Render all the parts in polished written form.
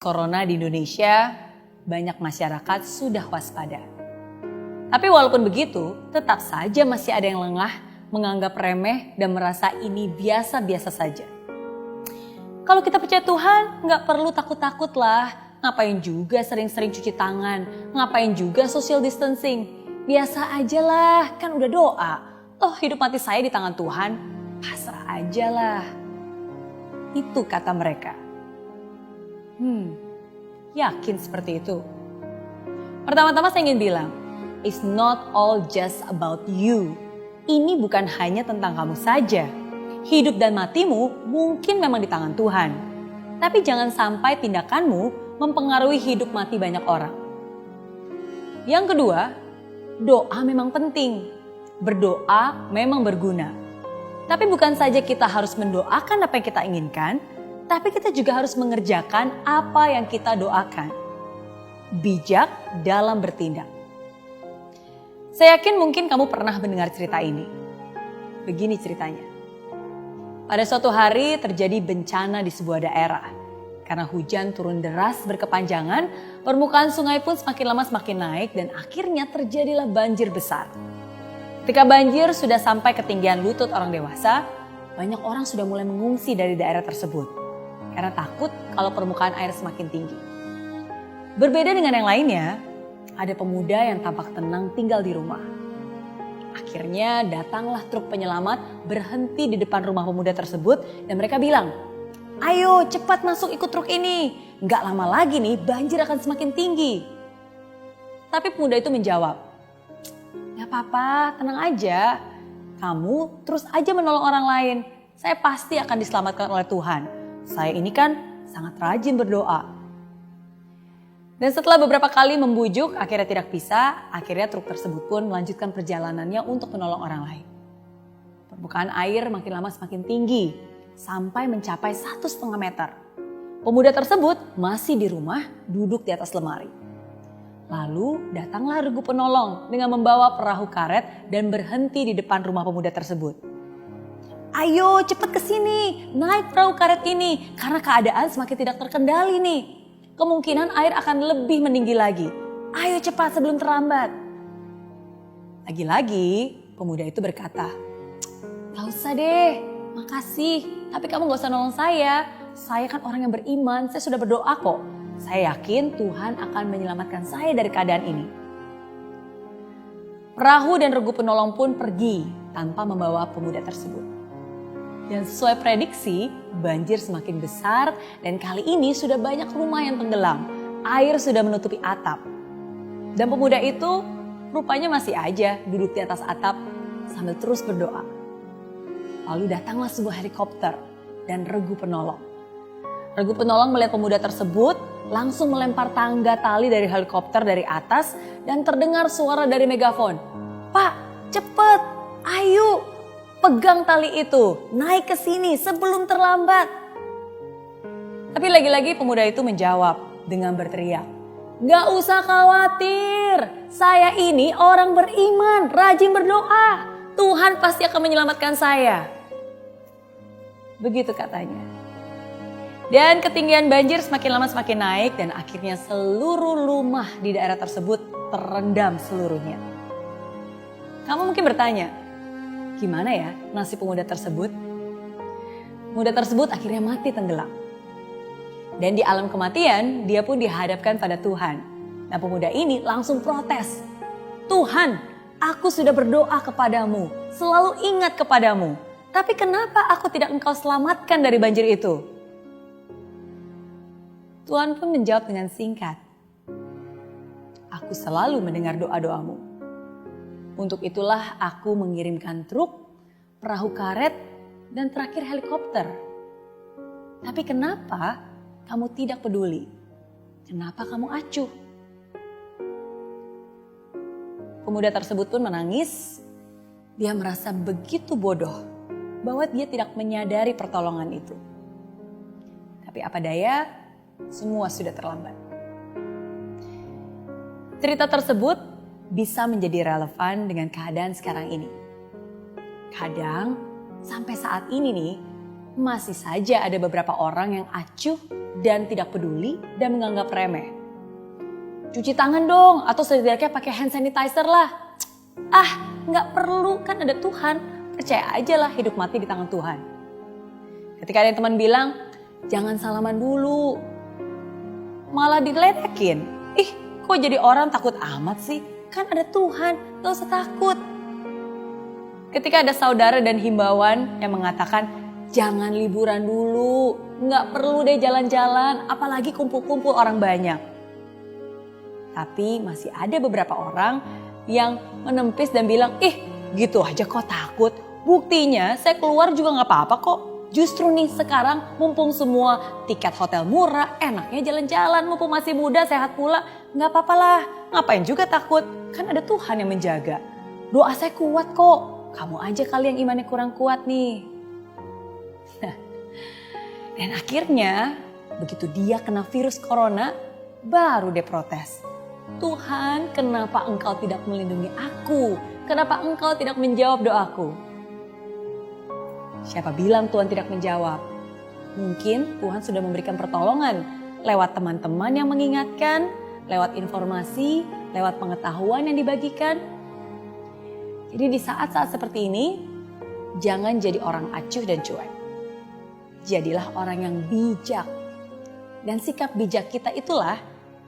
Corona di Indonesia, banyak masyarakat sudah waspada. Tapi walaupun begitu, tetap saja masih ada yang lengah, menganggap remeh dan merasa ini biasa-biasa saja. Kalau kita percaya Tuhan, nggak perlu takut-takut lah. Ngapain juga sering-sering cuci tangan, ngapain juga social distancing. Biasa aja lah, kan udah doa. Toh hidup mati saya di tangan Tuhan, pasrah aja lah. Itu kata mereka. Yakin seperti itu? Pertama-tama saya ingin bilang, it's not all just about you. Ini bukan hanya tentang kamu saja. Hidup dan matimu mungkin memang di tangan Tuhan. Tapi jangan sampai tindakanmu mempengaruhi hidup mati banyak orang. Yang kedua, doa memang penting. Berdoa memang berguna. Tapi bukan saja kita harus mendoakan apa yang kita inginkan, tapi kita juga harus mengerjakan apa yang kita doakan. Bijak dalam bertindak. Saya yakin mungkin kamu pernah mendengar cerita ini. Begini ceritanya. Pada suatu hari terjadi bencana di sebuah daerah. Karena hujan turun deras berkepanjangan, permukaan sungai pun semakin lama semakin naik dan akhirnya terjadilah banjir besar. Ketika banjir sudah sampai ketinggian lutut orang dewasa, banyak orang sudah mulai mengungsi dari daerah tersebut. Karena takut kalau permukaan air semakin tinggi. Berbeda dengan yang lainnya, ada pemuda yang tampak tenang tinggal di rumah. Akhirnya datanglah truk penyelamat berhenti di depan rumah pemuda tersebut dan mereka bilang, "Ayo cepat masuk ikut truk ini, nggak lama lagi nih banjir akan semakin tinggi." Tapi pemuda itu menjawab, "Gak apa-apa, tenang aja. Kamu terus aja menolong orang lain. Saya pasti akan diselamatkan oleh Tuhan. Saya ini kan sangat rajin berdoa." Dan setelah beberapa kali membujuk, akhirnya tidak bisa, akhirnya truk tersebut pun melanjutkan perjalanannya untuk menolong orang lain. Permukaan air makin lama semakin tinggi, sampai mencapai 1,5 meter. Pemuda tersebut masih di rumah, duduk di atas lemari. Lalu datanglah regu penolong dengan membawa perahu karet dan berhenti di depan rumah pemuda tersebut. "Ayo cepat ke sini, naik perahu karet ini karena keadaan semakin tidak terkendali nih. Kemungkinan air akan lebih meninggi lagi. Ayo cepat sebelum terlambat." Lagi-lagi pemuda itu berkata, "Gak usah deh, makasih. Tapi kamu gak usah nolong saya. Saya kan orang yang beriman, saya sudah berdoa kok. Saya yakin Tuhan akan menyelamatkan saya dari keadaan ini." Perahu dan regu penolong pun pergi tanpa membawa pemuda tersebut. Dan sesuai prediksi, banjir semakin besar dan kali ini sudah banyak rumah yang tenggelam. Air sudah menutupi atap. Dan pemuda itu rupanya masih aja duduk di atas atap sambil terus berdoa. Lalu datanglah sebuah helikopter dan regu penolong. Regu penolong melihat pemuda tersebut, langsung melempar tangga tali dari helikopter dari atas dan terdengar suara dari megafon. "Pak, cepet, ayo, pegang tali itu, naik ke sini sebelum terlambat." Tapi lagi-lagi pemuda itu menjawab dengan berteriak, "Gak usah khawatir, saya ini orang beriman, rajin berdoa. Tuhan pasti akan menyelamatkan saya." Begitu katanya. Dan ketinggian banjir semakin lama semakin naik dan akhirnya seluruh rumah di daerah tersebut terendam seluruhnya. Kamu mungkin bertanya, gimana ya nasib pemuda tersebut? Pemuda tersebut akhirnya mati tenggelam. Dan di alam kematian dia pun dihadapkan pada Tuhan. Nah pemuda ini langsung protes. "Tuhan, aku sudah berdoa kepadamu, selalu ingat kepadamu. Tapi kenapa aku tidak Engkau selamatkan dari banjir itu?" Tuhan pun menjawab dengan singkat, "Aku selalu mendengar doa-doamu. Untuk itulah aku mengirimkan truk, perahu karet, dan terakhir helikopter. Tapi kenapa kamu tidak peduli? Kenapa kamu acuh?" Pemuda tersebut pun menangis. Dia merasa begitu bodoh bahwa dia tidak menyadari pertolongan itu. Tapi apa daya, semua sudah terlambat. Cerita tersebut bisa menjadi relevan dengan keadaan sekarang ini. Kadang sampai saat ini nih, masih saja ada beberapa orang yang acuh dan tidak peduli dan menganggap remeh. Cuci tangan dong, atau setidaknya pakai hand sanitizer lah. Nggak perlu, kan ada Tuhan. Percaya aja lah, hidup mati di tangan Tuhan. Ketika ada teman bilang, jangan salaman dulu. Malah diledekin. Kok jadi orang takut amat sih? Kan ada Tuhan, gak usah takut. Ketika ada saudara dan himbauan yang mengatakan, jangan liburan dulu. Nggak perlu deh jalan-jalan, apalagi kumpul-kumpul orang banyak. Tapi masih ada beberapa orang yang menempis dan bilang, gitu aja kok takut. Buktinya saya keluar juga gak apa-apa kok. Justru nih sekarang mumpung semua tiket hotel murah, enaknya jalan-jalan, mumpung masih muda, sehat pula. Gak apa-apa lah, ngapain juga takut, kan ada Tuhan yang menjaga. Doa saya kuat kok, kamu aja kali yang imannya kurang kuat nih. Dan akhirnya begitu dia kena virus corona, baru dia protes. Tuhan, kenapa engkau tidak melindungi aku? Kenapa engkau tidak menjawab doaku? Siapa bilang Tuhan tidak menjawab? Mungkin Tuhan sudah memberikan pertolongan lewat teman-teman yang mengingatkan, lewat informasi, lewat pengetahuan yang dibagikan. Jadi di saat-saat seperti ini, jangan jadi orang acuh dan cuek. Jadilah orang yang bijak. Dan sikap bijak kita itulah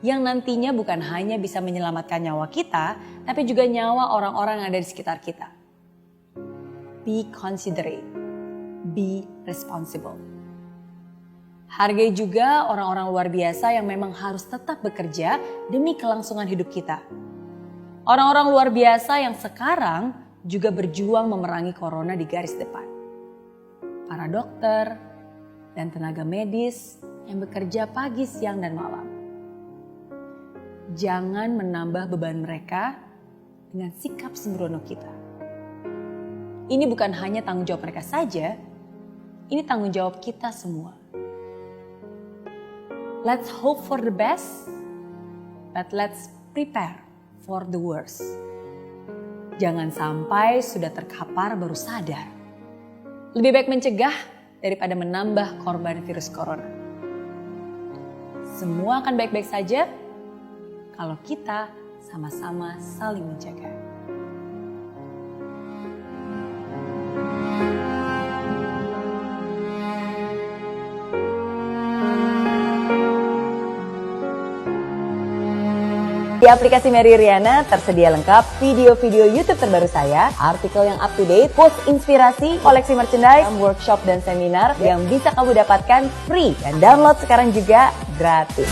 yang nantinya bukan hanya bisa menyelamatkan nyawa kita, tapi juga nyawa orang-orang yang ada di sekitar kita. Be considerate, be responsible. Hargai juga orang-orang luar biasa yang memang harus tetap bekerja demi kelangsungan hidup kita. Orang-orang luar biasa yang sekarang juga berjuang memerangi corona di garis depan. Para dokter dan tenaga medis yang bekerja pagi, siang, dan malam. Jangan menambah beban mereka dengan sikap sembrono kita. Ini bukan hanya tanggung jawab mereka saja, ini tanggung jawab kita semua. Let's hope for the best, but let's prepare for the worst. Jangan sampai sudah terkapar baru sadar. Lebih baik mencegah daripada menambah korban virus corona. Semua akan baik-baik saja kalau kita sama-sama saling menjaga. Di aplikasi Mary Riana tersedia lengkap video-video YouTube terbaru saya, artikel yang up to date, post inspirasi, koleksi merchandise, workshop dan seminar yang bisa kamu dapatkan free dan download sekarang juga gratis.